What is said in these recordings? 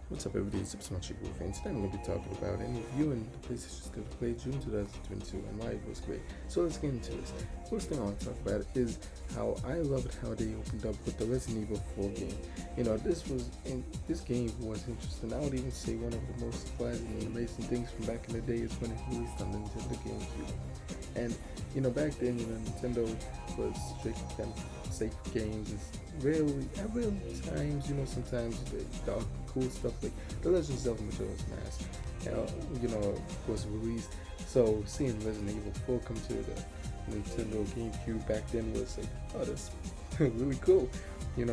What's up, everybody? It's Supersmallchibiwolf, and today I'm going to be talking about and reviewing the PlayStation State of Play June 2022 and why it was great. So let's get into this. First thing I want to talk about is how I loved how they opened up with the Resident Evil 4 game. This game was interesting. I would even say one of the most surprising and amazing things from back in the day is when it released on the Nintendo GameCube. And back then, Nintendo was strict and safe games. It's rarely, at rare times, sometimes the cool stuff like The Legend of Zelda Majora's Mask, was released. So seeing Resident Evil 4 come to the Nintendo GameCube back then was like, oh, that's really cool.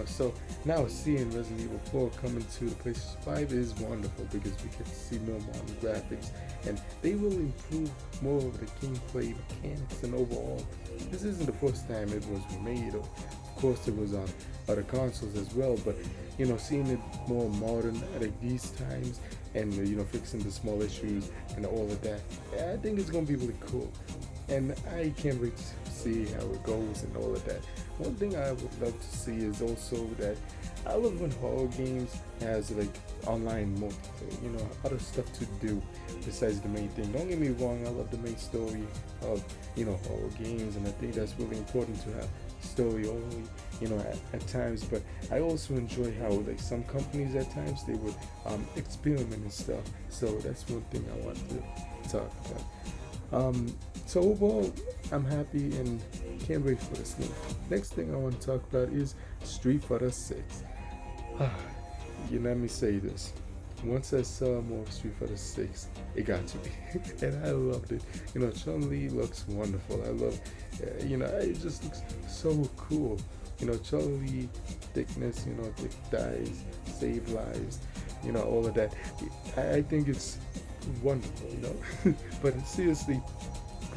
So now seeing Resident Evil 4 coming to the PlayStation 5 is wonderful because we get to see more modern graphics and they will improve more of the gameplay mechanics, and overall, this isn't the first time it was remade. Of course, it was on other consoles as well, but seeing it more modern at these times and fixing the small issues and all of that, I think it's gonna be really cool, and I can't wait to see how it goes and all of that. One thing I would love to see is also that I love when horror games has like online multiplayer, other stuff to do besides the main thing. Don't get me wrong, I love the main story of horror games, and I think that's really important to have story only, at times. But I also enjoy how like some companies at times they would experiment and stuff. So that's one thing I want to talk about. So overall, I'm happy and can't wait for this game. Next thing I want to talk about is Street Fighter 6. Let me say this. Once I saw more of Street Fighter 6, it got to me, and I loved it. Chun-Li looks wonderful. I love, it just looks so cool. Chun-Li thickness, thick thighs, save lives, all of that. I think it's wonderful, But seriously,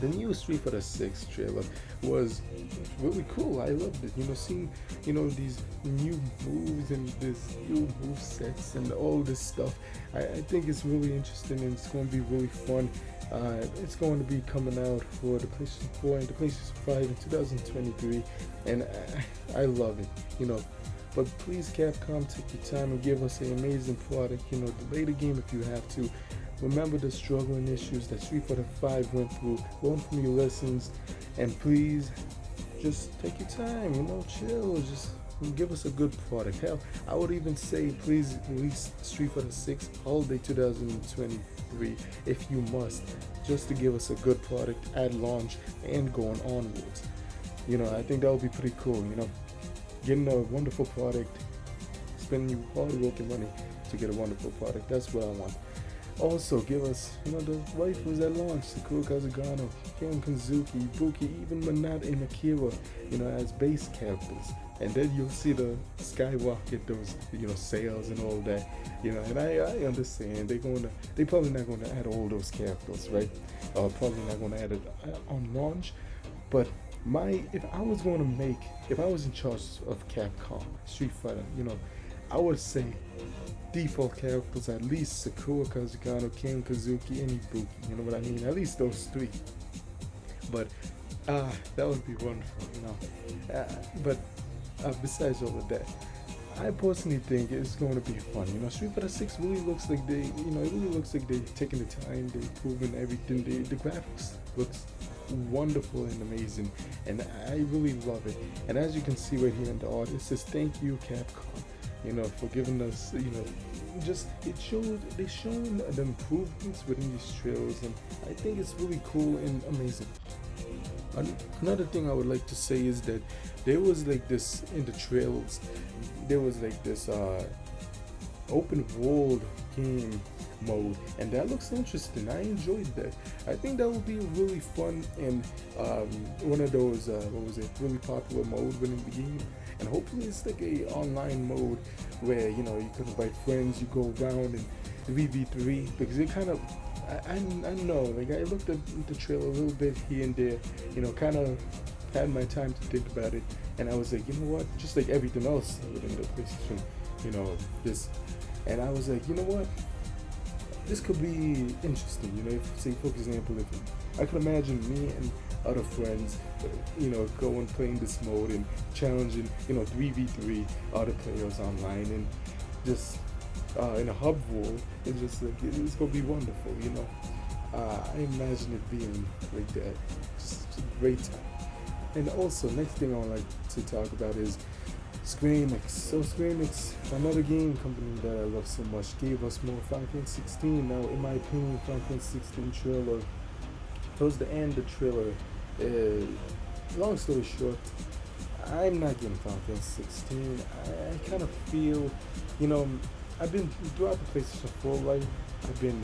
the new Street Fighter 6 trailer was really cool. I loved it. Seeing these new moves and this new move sets and all this stuff. I think it's really interesting and it's going to be really fun. It's going to be coming out for the PlayStation 4 and the PlayStation 5 in 2023, and I love it. But please, Capcom, take your time and give us an amazing product. Delay the game if you have to. Remember the struggling issues that Street Fighter 5 went through. Learn from your lessons, and please, just take your time. Chill. Just give us a good product. Hell, I would even say please release Street Fighter 6 holiday 2023 if you must, just to give us a good product at launch and going onwards. I think that would be pretty cool. Getting a wonderful product, spending your hard work and money to get a wonderful product. That's what I want. Also, give us, the waifus at launch, Sakura Kazugano, Ken Kazuki, Buki, even Manat and Akira, as base characters. And then you'll see the skyrocket, those, sales and all that, and I understand they probably not gonna add all those characters, right? Probably not gonna add it on launch, but if I was in charge of Capcom, Street Fighter, I would say default characters, at least Sakura Kazugano, Ken Kazuki, and Ibuki. You know what I mean? At least those three. But that would be wonderful, But besides all of that, I personally think it's going to be fun. Street Fighter 6 really looks like it really looks like they're taking the time, they're improving everything. The graphics looks wonderful and amazing, and I really love it. And as you can see right here in the art, it says thank you, Capcom. For giving us, they shown the improvements within these trailers, and I think it's really cool and amazing. Another thing I would like to say is that there was like this in the trailers, there was like this open world game mode, and that looks interesting. I enjoyed that. I think that would be really fun and one of those really popular mode within the game. And hopefully it's like a online mode where you can invite friends, you go around and 3v3, because it kind of I know, like, I looked at the trailer a little bit here and there, kind of had my time to think about it, and I was like, what, just like everything else within the PlayStation, this, and I was like, what, this could be interesting, if, say, for example, if I could imagine me and other friends, going playing this mode and challenging, 3v3 other players online, and just in a hub world, it's just like it's gonna be wonderful, you know. I imagine it being like that, just a great time. And also, next thing I would like to talk about is Square Enix. So Square Enix, another game company that I love so much, gave us more Final Fantasy 16. Now, in my opinion, Final Fantasy 16 trailer, towards the end, the trailer, long story short, I'm not getting Final Fantasy 16. I kind of feel, you know, I've been throughout the PlayStation 4 life. I've been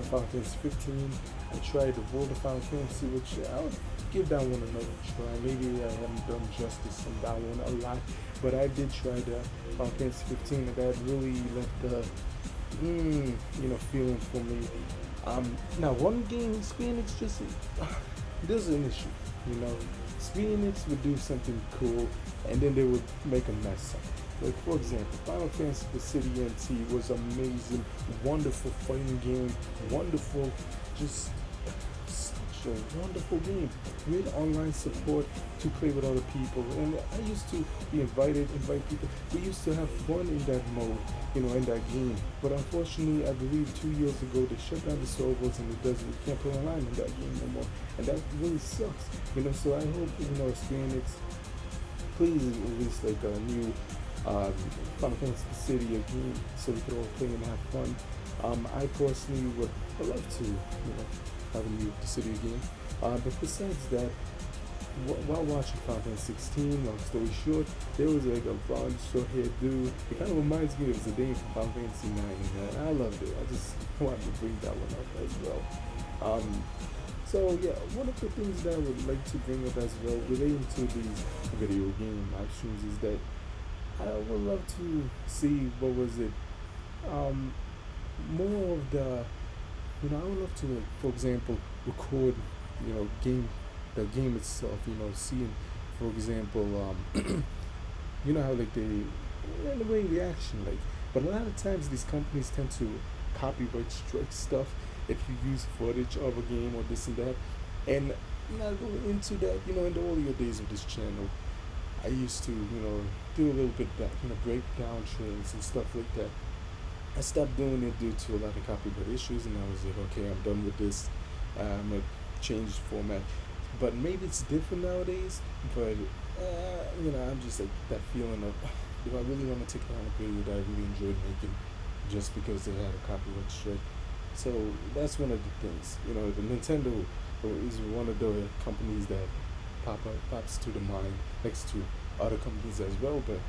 Final Fantasy 15. I tried the World of Final Fantasy, which I'll give that one another try. Maybe I haven't done justice on that one a lot, but I did try the Final Fantasy 15, and that really left the feeling for me. Now one game, Square Enix just there's an issue, you know. Square Enix would do something cool, and then they would make a mess up. Like for example, Final Fantasy The City NT was amazing, wonderful fighting game, wonderful, just such a wonderful game. Great online support to play with other people, and I used to be invite people. We used to have fun in that mode, you know, in that game. But unfortunately, I believe 2 years ago they shut down the servers, and it doesn't. We can't play online in that game no more, and that really sucks, you know. So I hope Square Enix, please release like a new Final Fantasy City again, so we could all play and have fun. I personally would love to, have a new City game. But besides that, while watching Final Fantasy 16, long story short, there was like a blonde short-haired dude. It kind of reminds me of Zidane from Final Fantasy 9, and I loved it. I just wanted to bring that one up as well. So yeah, one of the things that I would like to bring up as well relating to these video game options is that I would love to see what was it, more of the, I would love to, like, for example, record, the game itself, seeing, for example, how like they, in a way, reaction, like, but a lot of times these companies tend to copyright strike stuff if you use footage of a game or this and that, and not going into that, in the earlier days of this channel, I used to, do a little bit back, break down trails and stuff like that. I stopped doing it due to a lot of copyright issues, and I was like, okay, I'm done with this. I'm gonna change the format. But maybe it's different nowadays. But I'm just like that feeling of, do I really want to take on a video that I really enjoyed making, just because they had a copyright strike? So that's one of the things. The Nintendo is one of the companies that pops to the mind next to other companies as well. But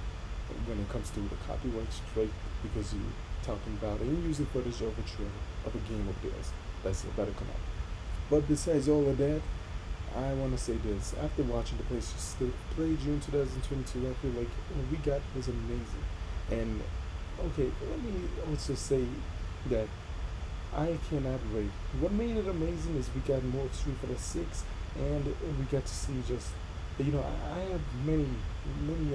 when it comes to the copyright strike, because you're talking about it, and using footage of a trailer of a game of theirs that's about to come out. But besides all of that, I want to say this. After watching the PlayStation Play June 2022, I feel like what we got was amazing. And okay, let me also say that I cannot wait. What made it amazing is we got more Street Fighter 6, and we got to see just, I have many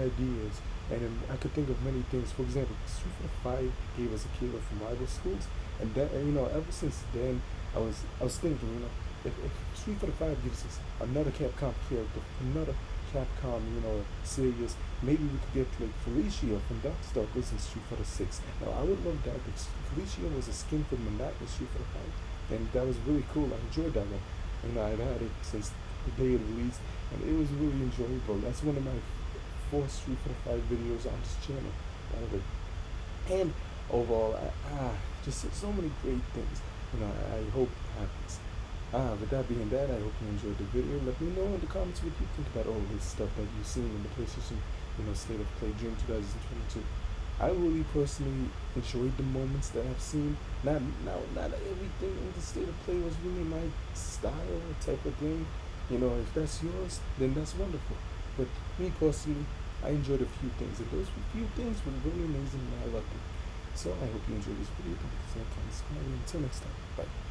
ideas, and I could think of many things. For example, Street Fighter 5 gave us a killer from rival schools, and that, ever since then, I was thinking, if Street Fighter 5 gives us another Capcom character, another Capcom, series, maybe we could get like Felicia from Darkstalkers in Street Fighter 6. Now I would love that, because Felicia was a skin from Monat in Street Fighter 5, and that was really cool. I enjoyed that one. I've had it since the day it released, and it was really enjoyable. That's one of my 4 Street Fighter 5 videos on this channel, by the way. And overall, just so many great things. I hope it happens. With that being that, I hope you enjoyed the video. Let me know in the comments what you think about all this stuff that you've seen in the PlayStation, State of Play June 2022. I really personally enjoyed the moments that I've seen. Not everything in the State of Play was really my style or type of thing. If that's yours, then that's wonderful. But me personally, I enjoyed a few things, and those few things were really amazing, and I loved it. So I hope you enjoyed this video. Until next time, bye.